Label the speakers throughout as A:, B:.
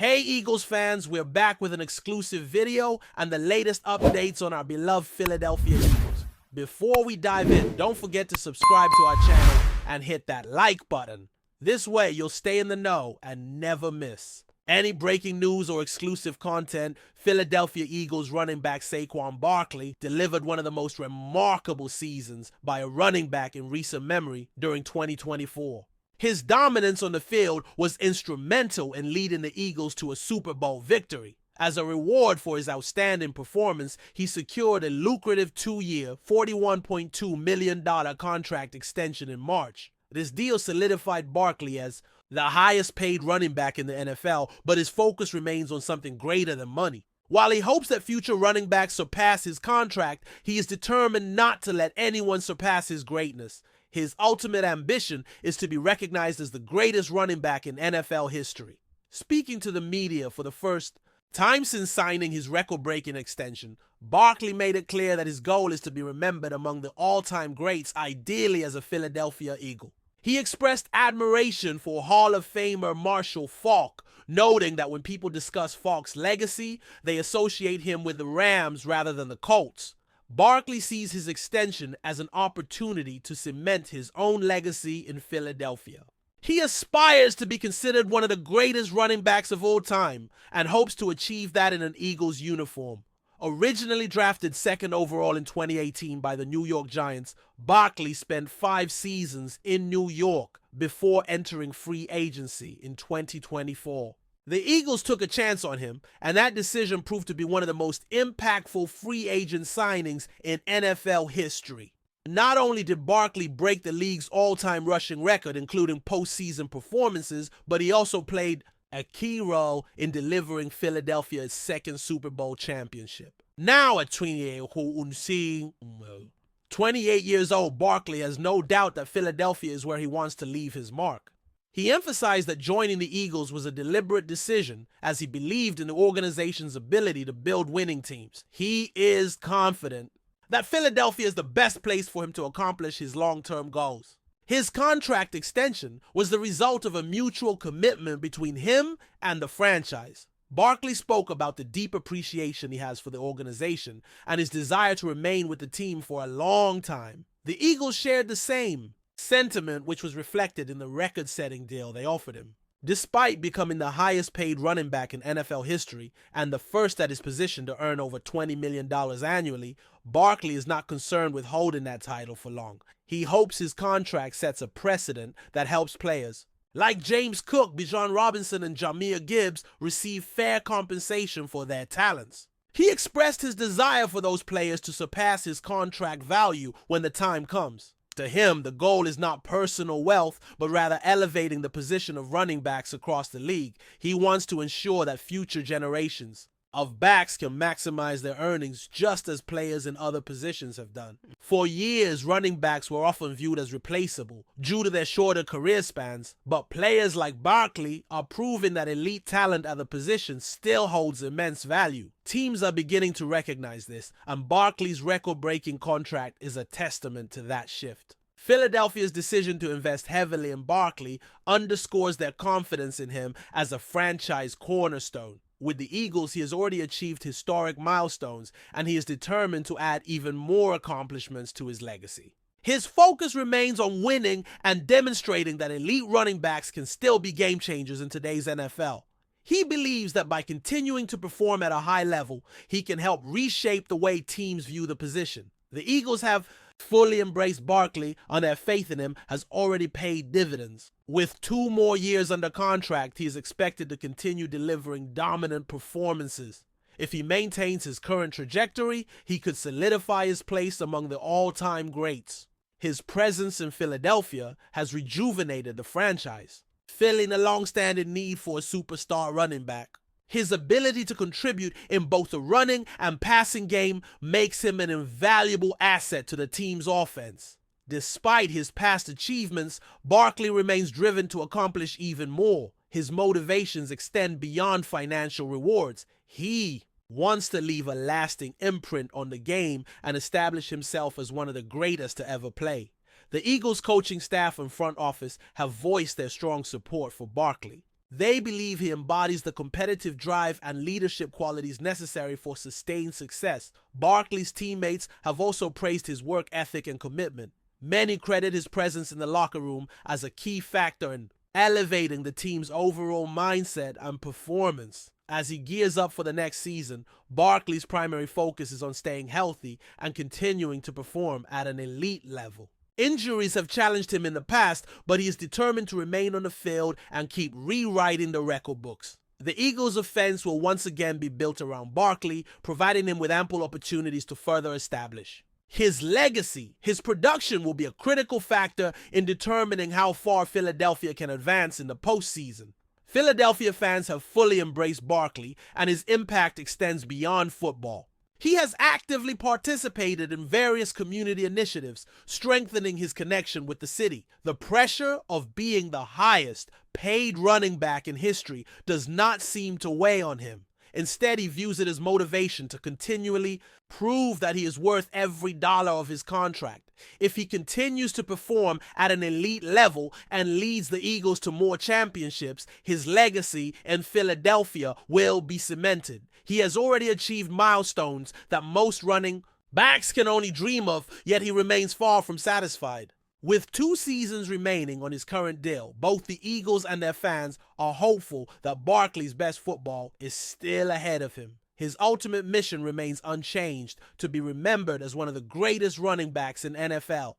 A: Hey Eagles fans, we're back with an exclusive video and the latest updates on our beloved Philadelphia Eagles. Before we dive in, don't forget to subscribe to our channel and hit that like button. This way you'll stay in the know and never miss any breaking news or exclusive content. Philadelphia Eagles running back Saquon Barkley delivered one of the most remarkable seasons by a running back in recent memory during 2024. His dominance on the field was instrumental in leading the Eagles to a Super Bowl victory. As a reward for his outstanding performance, he secured a lucrative 2-year, $41.2 million contract extension in March. This deal solidified Barkley as the highest paid running back in the NFL, but his focus remains on something greater than money. While he hopes that future running backs surpass his contract, he is determined not to let anyone surpass his greatness. His ultimate ambition is to be recognized as the greatest running back in NFL history. Speaking to the media for the first time since signing his record-breaking extension, Barkley made it clear that his goal is to be remembered among the all-time greats, ideally as a Philadelphia Eagle. He expressed admiration for Hall of Famer Marshall Faulk, noting that when people discuss Faulk's legacy, they associate him with the Rams rather than the Colts. Barkley sees his extension as an opportunity to cement his own legacy in Philadelphia. He aspires to be considered one of the greatest running backs of all time and hopes to achieve that in an Eagles uniform. Originally drafted second overall in 2018 by the New York Giants, Barkley spent 5 seasons in New York before entering free agency in 2024. The Eagles took a chance on him, and that decision proved to be one of the most impactful free agent signings in NFL history. Not only did Barkley break the league's all-time rushing record, including postseason performances, but he also played a key role in delivering Philadelphia's second Super Bowl championship. Now at 28 years old, Barkley has no doubt that Philadelphia is where he wants to leave his mark. He emphasized that joining the Eagles was a deliberate decision as he believed in the organization's ability to build winning teams. He is confident that Philadelphia is the best place for him to accomplish his long-term goals. His contract extension was the result of a mutual commitment between him and the franchise. Barkley spoke about the deep appreciation he has for the organization and his desire to remain with the team for a long time. The Eagles shared the same sentiment, which was reflected in the record-setting deal they offered him. Despite becoming the highest-paid running back in NFL history and the first at his position to earn over $20 million annually, Barkley is not concerned with holding that title for long. He hopes his contract sets a precedent that helps players like James Cook, Bijan Robinson, and Jahmyr Gibbs receive fair compensation for their talents. He expressed his desire for those players to surpass his contract value when the time comes. To him, the goal is not personal wealth, but rather elevating the position of running backs across the league. He wants to ensure that future generations of backs can maximize their earnings just as players in other positions have done. For years, running backs were often viewed as replaceable due to their shorter career spans, but players like Barkley are proving that elite talent at the position still holds immense value. Teams are beginning to recognize this, and Barkley's record-breaking contract is a testament to that shift. Philadelphia's decision to invest heavily in Barkley underscores their confidence in him as a franchise cornerstone. With the Eagles, he has already achieved historic milestones, and he is determined to add even more accomplishments to his legacy. His focus remains on winning and demonstrating that elite running backs can still be game changers in today's NFL. He believes that by continuing to perform at a high level, he can help reshape the way teams view the position. The Eagles have fully embraced Barkley, and their faith in him has already paid dividends. With 2 more years under contract, he is expected to continue delivering dominant performances. If he maintains his current trajectory, he could solidify his place among the all-time greats. His presence in Philadelphia has rejuvenated the franchise, filling a long-standing need for a superstar running back. His ability to contribute in both the running and passing game makes him an invaluable asset to the team's offense. Despite his past achievements, Barkley remains driven to accomplish even more. His motivations extend beyond financial rewards. He wants to leave a lasting imprint on the game and establish himself as one of the greatest to ever play. The Eagles coaching staff and front office have voiced their strong support for Barkley. They believe he embodies the competitive drive and leadership qualities necessary for sustained success. Barkley's teammates have also praised his work ethic and commitment. Many credit his presence in the locker room as a key factor in elevating the team's overall mindset and performance. As he gears up for the next season, Barkley's primary focus is on staying healthy and continuing to perform at an elite level. Injuries have challenged him in the past, but he is determined to remain on the field and keep rewriting the record books. The Eagles' offense will once again be built around Barkley, providing him with ample opportunities to further establish his legacy. His production will be a critical factor in determining how far Philadelphia can advance in the postseason. Philadelphia fans have fully embraced Barkley, and his impact extends beyond football. He has actively participated in various community initiatives, strengthening his connection with the city. The pressure of being the highest paid running back in history does not seem to weigh on him. Instead, he views it as motivation to continually prove that he is worth every dollar of his contract. If he continues to perform at an elite level and leads the Eagles to more championships, his legacy in Philadelphia will be cemented. He has already achieved milestones that most running backs can only dream of, yet he remains far from satisfied. With 2 seasons remaining on his current deal, both the Eagles and their fans are hopeful that Barkley's best football is still ahead of him. His ultimate mission remains unchanged: to be remembered as one of the greatest running backs in NFL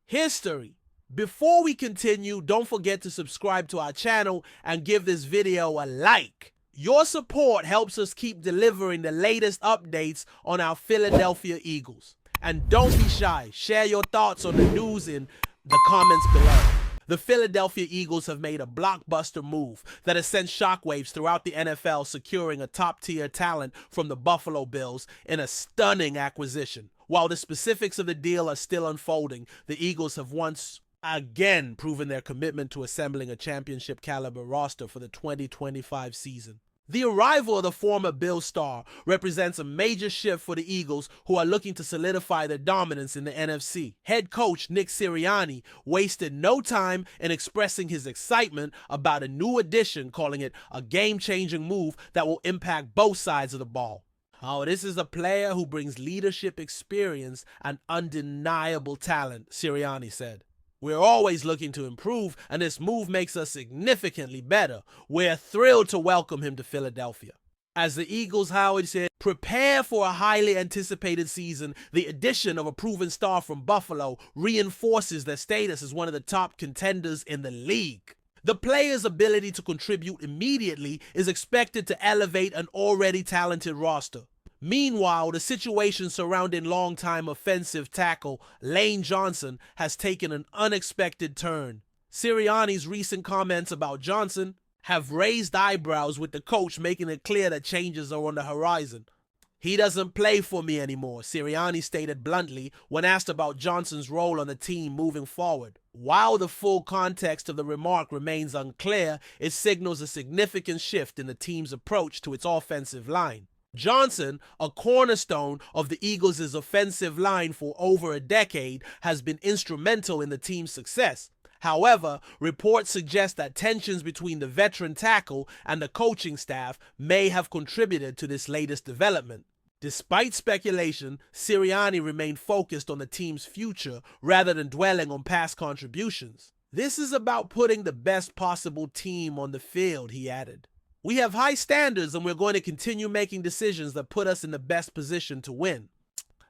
A: history. Before we continue, don't forget to subscribe to our channel and give this video a like. Your support helps us keep delivering the latest updates on our Philadelphia Eagles. And don't be shy, share your thoughts on the news in the comments below. The Philadelphia Eagles have made a blockbuster move that has sent shockwaves throughout the NFL, securing a top-tier talent from the Buffalo Bills in a stunning acquisition. While the specifics of the deal are still unfolding, the Eagles have once again proven their commitment to assembling a championship-caliber roster for the 2025 season. The arrival of the former Bills star represents a major shift for the Eagles, who are looking to solidify their dominance in the NFC. Head coach Nick Sirianni wasted no time in expressing his excitement about a new addition, calling it a game-changing move that will impact both sides of the ball. Oh, this is a player who brings leadership experience and undeniable talent, Sirianni said. We're always looking to improve, and this move makes us significantly better. We're thrilled to welcome him to Philadelphia. As the Eagles, Howard said, prepare for a highly anticipated season. The addition of a proven star from Buffalo reinforces their status as one of the top contenders in the league. The player's ability to contribute immediately is expected to elevate an already talented roster. Meanwhile, the situation surrounding longtime offensive tackle Lane Johnson has taken an unexpected turn. Sirianni's recent comments about Johnson have raised eyebrows, with the coach making it clear that changes are on the horizon. He doesn't play for me anymore, Sirianni stated bluntly when asked about Johnson's role on the team moving forward. While the full context of the remark remains unclear, it signals a significant shift in the team's approach to its offensive line. Johnson, a cornerstone of the Eagles' offensive line for over a decade, has been instrumental in the team's success. However, reports suggest that tensions between the veteran tackle and the coaching staff may have contributed to this latest development. Despite speculation, Sirianni remained focused on the team's future rather than dwelling on past contributions. This is about putting the best possible team on the field, he added. We have high standards, and we're going to continue making decisions that put us in the best position to win.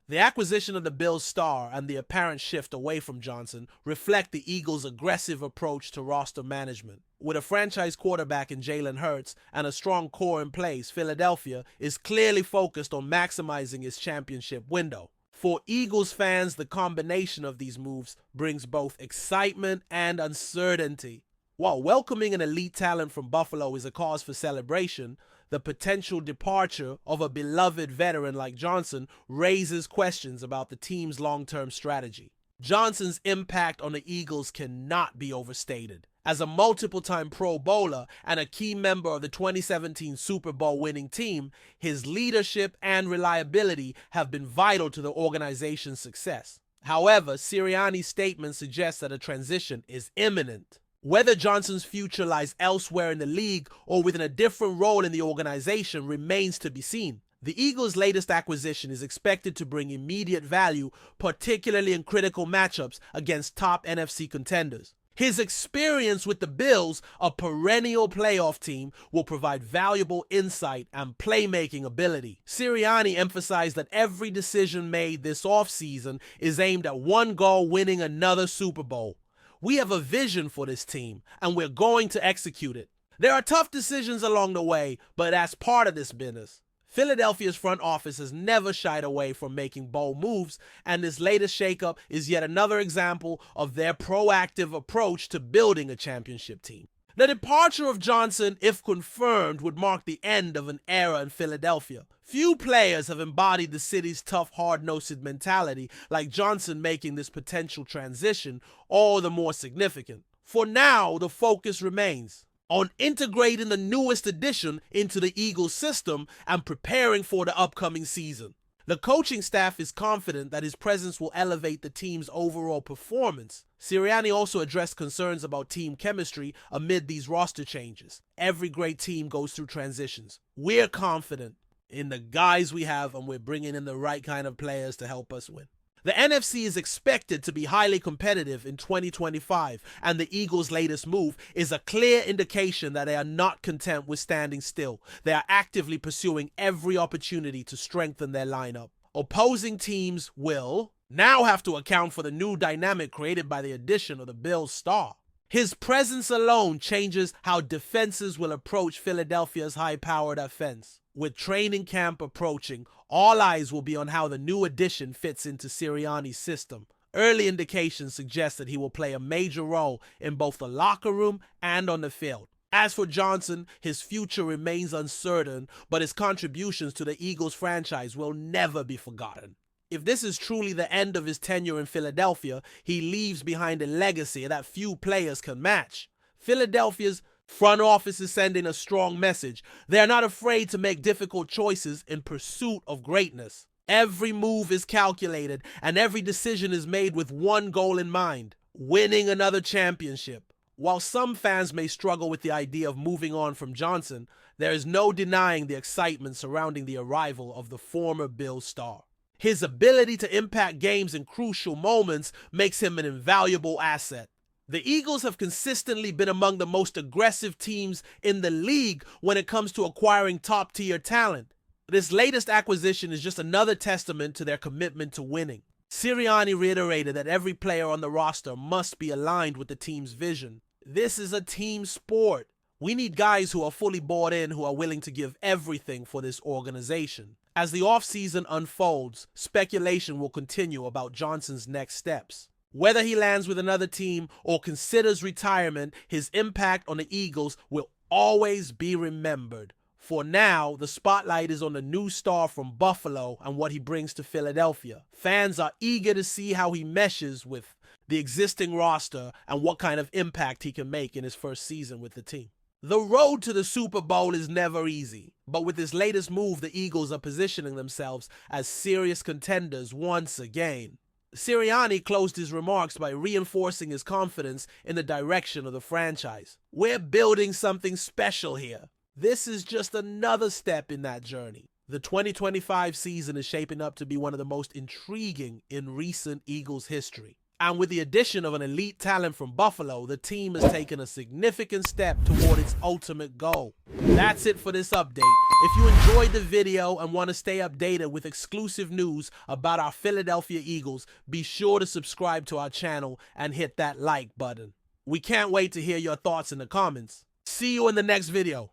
A: The acquisition of the Bills star and the apparent shift away from Johnson reflect the Eagles' aggressive approach to roster management. With a franchise quarterback in Jalen Hurts and a strong core in place, Philadelphia is clearly focused on maximizing its championship window. For Eagles fans, the combination of these moves brings both excitement and uncertainty. While welcoming an elite talent from Buffalo is a cause for celebration, the potential departure of a beloved veteran like Johnson raises questions about the team's long-term strategy. Johnson's impact on the Eagles cannot be overstated. As a multiple-time Pro Bowler and a key member of the 2017 Super Bowl winning team, his leadership and reliability have been vital to the organization's success. However, Sirianni's statement suggests that a transition is imminent. Whether Johnson's future lies elsewhere in the league or within a different role in the organization remains to be seen. The Eagles' latest acquisition is expected to bring immediate value, particularly in critical matchups against top NFC contenders. His experience with the Bills, a perennial playoff team, will provide valuable insight and playmaking ability. Sirianni emphasized that every decision made this offseason is aimed at one goal: winning another Super Bowl. We have a vision for this team, and we're going to execute it. There are tough decisions along the way, but that's part of this business. Philadelphia's front office has never shied away from making bold moves, and this latest shakeup is yet another example of their proactive approach to building a championship team. The departure of Johnson, if confirmed, would mark the end of an era in Philadelphia. Few players have embodied the city's tough, hard-nosed mentality like Johnson, making this potential transition all the more significant. For now, the focus remains on integrating the newest addition into the Eagles system and preparing for the upcoming season. The coaching staff is confident that his presence will elevate the team's overall performance. Sirianni also addressed concerns about team chemistry amid these roster changes. Every great team goes through transitions. We're confident in the guys we have, and we're bringing in the right kind of players to help us win. The NFC is expected to be highly competitive in 2025, and the Eagles' latest move is a clear indication that they are not content with standing still. They are actively pursuing every opportunity to strengthen their lineup. Opposing teams will now have to account for the new dynamic created by the addition of the Bills' star. His presence alone changes how defenses will approach Philadelphia's high-powered offense. With training camp approaching, all eyes will be on how the new addition fits into Sirianni's system. Early indications suggest that he will play a major role in both the locker room and on the field. As for Johnson, his future remains uncertain, but his contributions to the Eagles franchise will never be forgotten. If this is truly the end of his tenure in Philadelphia, he leaves behind a legacy that few players can match. Philadelphia's front office is sending a strong message. They are not afraid to make difficult choices in pursuit of greatness. Every move is calculated, and every decision is made with one goal in mind: winning another championship. While some fans may struggle with the idea of moving on from Johnson, there is no denying the excitement surrounding the arrival of the former Bills star. His ability to impact games in crucial moments makes him an invaluable asset. The Eagles have consistently been among the most aggressive teams in the league when it comes to acquiring top-tier talent. This latest acquisition is just another testament to their commitment to winning. Sirianni reiterated that every player on the roster must be aligned with the team's vision. This is a team sport. We need guys who are fully bought in, who are willing to give everything for this organization. As the offseason unfolds, speculation will continue about Johnson's next steps. Whether he lands with another team or considers retirement, his impact on the Eagles will always be remembered. For now, the spotlight is on the new star from Buffalo and what he brings to Philadelphia. Fans are eager to see how he meshes with the existing roster and what kind of impact he can make in his first season with the team. The road to the Super Bowl is never easy, but with this latest move, the Eagles are positioning themselves as serious contenders once again. Sirianni closed his remarks by reinforcing his confidence in the direction of the franchise. We're building something special here. This is just another step in that journey. The 2025 season is shaping up to be one of the most intriguing in recent Eagles history. And with the addition of an elite talent from Buffalo, the team has taken a significant step toward its ultimate goal. That's it for this update. If you enjoyed the video and want to stay updated with exclusive news about our Philadelphia Eagles, be sure to subscribe to our channel and hit that like button. We can't wait to hear your thoughts in the comments. See you in the next video.